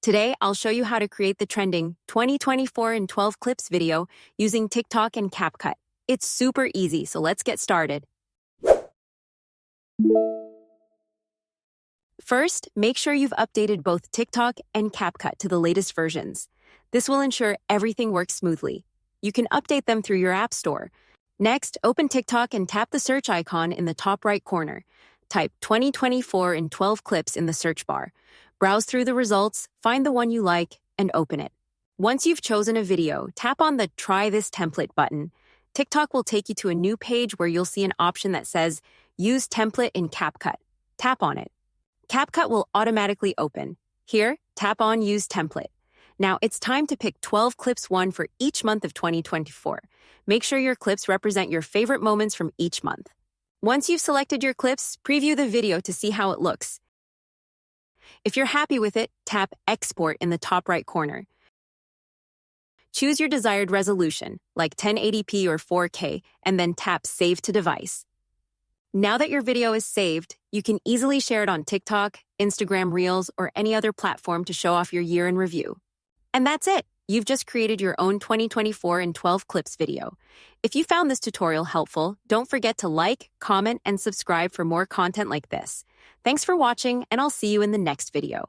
Today, I'll show you how to create the trending 2024 in 12 clips video using TikTok and CapCut. It's super easy, so let's get started. First, make sure you've updated both TikTok and CapCut to the latest versions. This will ensure everything works smoothly. You can update them through your app store. Next, open TikTok and tap the search icon in the top right corner. Type 2024 in 12 clips in the search bar. Browse through the results, find the one you like, and open it. Once you've chosen a video, tap on the Try This Template button. TikTok will take you to a new page where you'll see an option that says Use Template in CapCut. Tap on it. CapCut will automatically open. Here, tap on Use Template. Now it's time to pick 12 clips, one for each month of 2024. Make sure your clips represent your favorite moments from each month. Once you've selected your clips, preview the video to see how it looks. If you're happy with it, tap Export in the top right corner. Choose your desired resolution, like 1080p or 4K, and then tap Save to Device. Now that your video is saved, you can easily share it on TikTok, Instagram Reels, or any other platform to show off your year in review. And that's it! You've just created your own 2024 in 12 clips video. If you found this tutorial helpful, don't forget to like, comment, and subscribe for more content like this. Thanks for watching, and I'll see you in the next video.